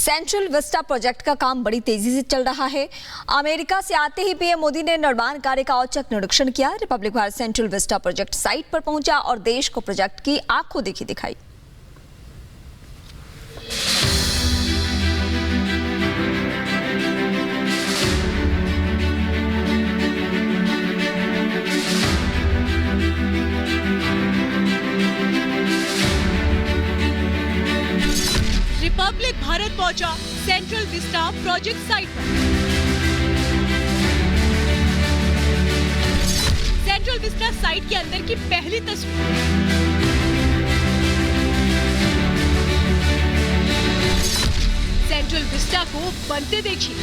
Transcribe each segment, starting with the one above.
Central Vista project का काम बड़ी तेजी से चल रहा है। अमेरिका से आते ही पीएम मोदी ने निर्माण कार्य का औचक निरीक्षण किया। Republic Bharat central Vista project site पर पहुंचा और देश को प्रोजेक्ट की आंखों देखी दिखाई। रिपब्लिक भारत पहुंचा सेंट्रल विस्टा प्रोजेक्ट साइट पर। सेंट्रल विस्टा साइट के अंदर की पहली तस्वीर। सेंट्रल विस्टा को बनते देखिए।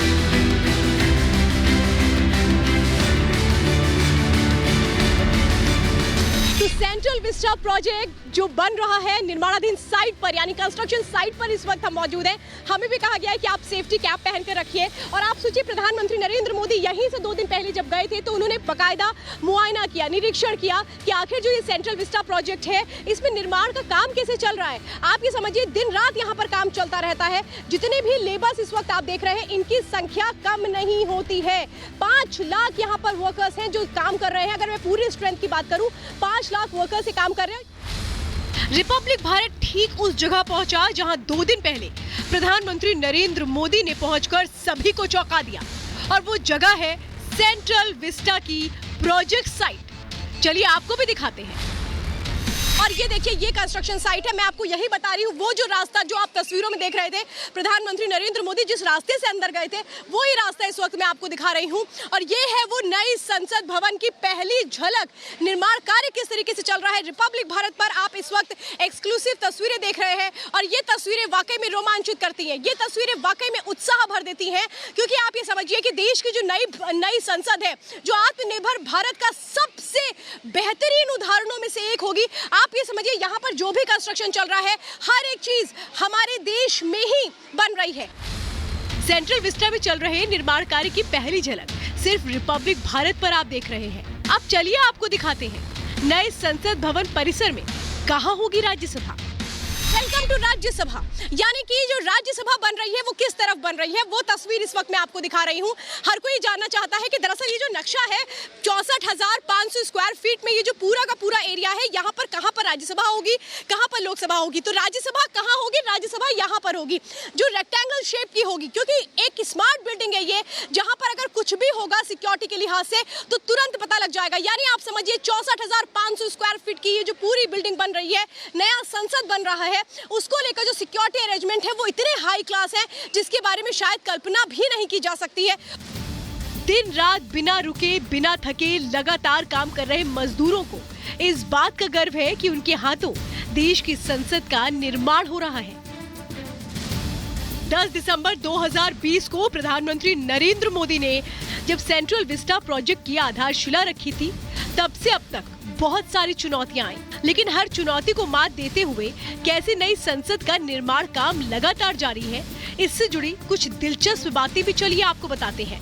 तो सेंट्रल विस्टा प्रोजेक्ट जो बन रहा है निर्माणाधीन साइट पर यानी कंस्ट्रक्शन साइट पर इस वक्त हम मौजूद हैं। हमें भी कहा गया है कि आप सेफ्टी कैप पहन कर रखिए। और आप सोचिए, प्रधानमंत्री नरेंद्र मोदी यहीं से 2 दिन पहले जब गए थे तो उन्होंने बकायदा मुआयना किया, निरीक्षण किया कि आखिर जो ये सेंट्रल विस्टा प्रोजेक्ट है इसमें निर्माण का काम कैसे चल रहा है। आप ये समझिए, दिन रात यहाँ पर काम चलता रहता है। जितने भी लेबर्स इस वक्त आप देख रहे हैं इनकी संख्या कम नहीं होती है। 5 लाख यहाँ पर वर्कर्स हैं जो काम कर रहे हैं। अगर मैं पूरी स्ट्रेंथ की बात करूं, 5 लाख वर्कर्स से काम कर रहे हैं। रिपब्लिक भारत ठीक उस जगह पहुंचा जहां 2 दिन पहले प्रधानमंत्री नरेंद्र मोदी ने पहुंचकर सभी को चौंका दिया। और वो जगह है सेंट्रल विस्टा की प्रोजेक्ट साइट। चलिए आपको भी दिखाते हैं। और ये देखिए, ये कंस्ट्रक्शन साइट है। मैं आपको यही बता रही हूँ, वो जो रास्ता जो आप तस्वीरों में देख रहे थे, प्रधानमंत्री नरेंद्र मोदी जिस रास्ते से अंदर गए थे वो ही रास्ता इस वक्त मैं आपको दिखा रही हूँ। और ये है वो नई संसद भवन की पहली झलक। निर्माण कार्य किस तरीके से चल रहा है। रिपब्लिक भारत पर आप इस वक्त एक्सक्लूसिव तस्वीरें देख रहे हैं और ये तस्वीरें वाकई में रोमांचित करती हैं। ये तस्वीरें वाकई में उत्साह भर देती हैं, क्योंकि आप ये समझिए कि देश की जो नई संसद है, जो आत्मनिर्भर भारत का सबसे बेहतरीन उदाहरणों में से एक होगी। आप ये समझिए, यहाँ पर जो भी कंस्ट्रक्शन चल रहा है हर एक चीज हमारे देश में ही बन रही है। सेंट्रल विस्टा में चल रहे निर्माण कार्य की पहली झलक सिर्फ रिपब्लिक भारत पर आप देख रहे हैं। अब चलिए आपको दिखाते हैं नए संसद भवन परिसर में कहाँ होगी राज्यसभा। Welcome to Rajya Sabha. यानी कि जो राज्यसभा बन रही है वो किस तरफ बन रही है, वो तस्वीर इस वक्त मैं आपको दिखा रही हूँ। हर कोई जानना चाहता है कि दरअसल ये जो नक्शा है 64,500 स्क्वायर फीट में ये जो पूरा का पूरा एरिया है, यहाँ पर कहाँ पर राज्यसभा होगी, कहाँ पर लोकसभा होगी। तो राज्यसभा कहाँ होगी? राज्यसभा यहाँ पर होगी, जो रेक्टेंगल शेप की होगी, क्योंकि एक स्मार्ट बिल्डिंग है ये, जहाँ पर अगर कुछ भी होगा सिक्योरिटी के लिहाज से तो तुरंत पता लग जाएगा। यानी आप समझिए 64,500 स्क्वायर फीट की ये जो पूरी बिल्डिंग बन रही है, नया संसद बन रहा है, उसको लेकर जो सिक्योरिटी अरेंजमेंट है वो इतने हाई क्लास है जिसके बारे में शायद कल्पना भी नहीं की जा सकती है। दिन रात बिना रुके बिना थके लगातार काम कर रहे मजदूरों को इस बात का गर्व है कि उनके हाथों देश की संसद का निर्माण हो रहा है। 10 दिसंबर 2020 को प्रधानमंत्री नरेंद्र मोदी ने जब सेंट्रल विस्टा प्रोजेक्ट की आधारशिला रखी थी, तब से अब तक बहुत सारी चुनौतियां आई, लेकिन हर चुनौती को मात देते हुए कैसे नई संसद का निर्माण काम लगातार जारी है, इससे जुड़ी कुछ दिलचस्प बातें भी चलिए आपको बताते हैं।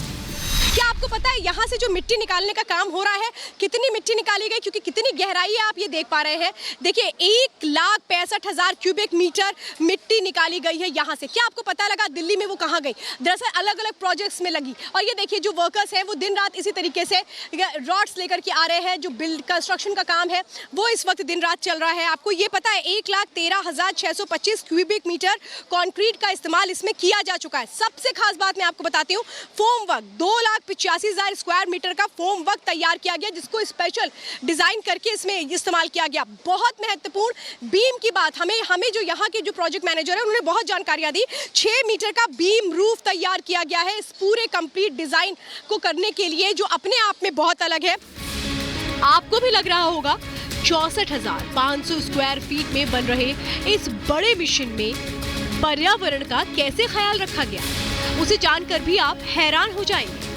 क्या आपको पता है यहाँ से जो मिट्टी निकालने का काम हो रहा है, कितनी मिट्टी निकाली गई, क्योंकि कितनी गहराई है आप ये देख पा रहे हैं। देखिए 1,65,000 क्यूबिक मीटर मिट्टी निकाली गई है यहाँ से। क्या आपको पता लगा दिल्ली में वो कहाँ गई? दरअसल अलग अलग प्रोजेक्ट्स में लगी। और ये देखिए, जो वर्कर्स हैं वो दिन रात इसी तरीके से रॉड्स लेकर के आ रहे हैं। जो कंस्ट्रक्शन का काम है वो इस वक्त दिन रात चल रहा है। आपको ये पता है 1,13,625 क्यूबिक मीटर कॉन्क्रीट का इस्तेमाल इसमें किया जा चुका है। सबसे खास बात मैं आपको बताती हूँ, फोम वर्क 2,85,000 स्क्वायर मीटर का फोम वर्क तैयार किया गया, जिसको स्पेशल डिजाइन करके इसमें इस्तेमाल किया गया। बहुत महत्वपूर्ण बीम की बात, हमें जो यहाँ के जो प्रोजेक्ट मैनेजर है उन्होंने बहुत जानकारियां दी। 6 मीटर का बीम रूफ तैयार किया गया है इस पूरे कंप्लीट डिजाइन को करने के लिए, जो अपने आप में बहुत अलग है। आपको भी लग रहा होगा 64,500 स्क्वायर फीट में बन रहे इस बड़े मिशन में पर्यावरण का कैसे ख्याल रखा गया, उसे जानकर भी आप हैरान हो जाएंगे।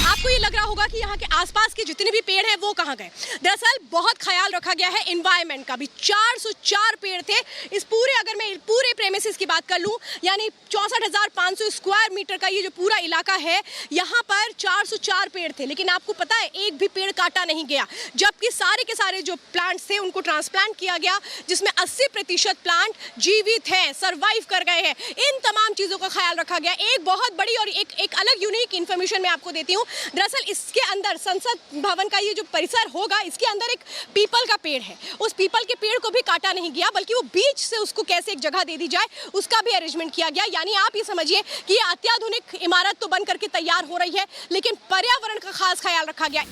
आपको ये लग रहा होगा कि यहाँ के आसपास के जितने भी पेड़ हैं वो कहाँ गए। दरअसल बहुत ख्याल रखा गया है एनवायरनमेंट का भी। 404 पेड़ थे इस पूरे, अगर मैं पूरे प्रेमिसेस की बात कर लूँ, यानी 64,500 स्क्वायर मीटर का ये जो पूरा इलाका है, यहाँ पर 404 पेड़ थे। लेकिन आपको पता है एक भी पेड़ काटा नहीं गया, जबकि सारे के सारे जो प्लांट्स थे उनको ट्रांसप्लांट किया गया, जिसमें 80% प्लांट जीवित हैं, सर्वाइव कर गए हैं। इन तमाम चीज़ों का ख्याल रखा गया। एक बहुत बड़ी और एक अलग यूनिक इन्फॉर्मेशन मैं आपको देती हूँ। दरअसल इसके अंदर संसद भवन का ये जो परिसर होगा, इसके अंदर एक पीपल का पेड़ है। उस पीपल के पेड़ को भी काटा नहीं गया, बल्कि वो बीच से उसको कैसे एक जगह दे दी जाए उसका भी अरेंजमेंट किया गया। यानी आप ये समझिए कि ये अत्याधुनिक इमारत तो बन करके तैयार हो रही है, लेकिन पर्यावरण का खास ख्याल रखा गया।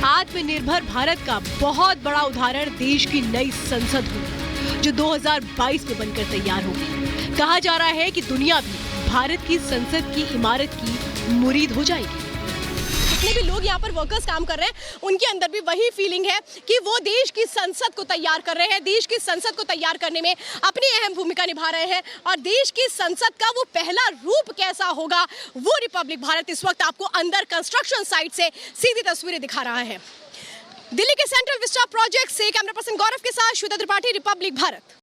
आत्मनिर्भर भारत का बहुत बड़ा उदाहरण देश की नई संसद होगी, जो 2022 में बनकर तैयार होगी। कहा जा रहा है कि दुनिया भी भारत की संसद की इमारत की मुरीद हो जाएगी। जितने भी लोग यहाँ पर वर्कर्स काम कर रहे हैं, उनके अंदर भी वही फीलिंग है कि वो देश की संसद को तैयार कर रहे हैं, देश की संसद को तैयार करने में अपनी अहम भूमिका निभा रहे हैं। और देश की संसद का वो पहला रूप कैसा होगा, वो रिपब्लिक भारत इस वक्त आपको अंदर कंस्ट्रक्शन साइट से सीधी तस्वीरें दिखा रहा है। दिल्ली के सेंट्रल विस्टा प्रोजेक्ट से कैमरा पर्सन गौरव के साथ श्वेता त्रिपाठी, रिपब्लिक भारत।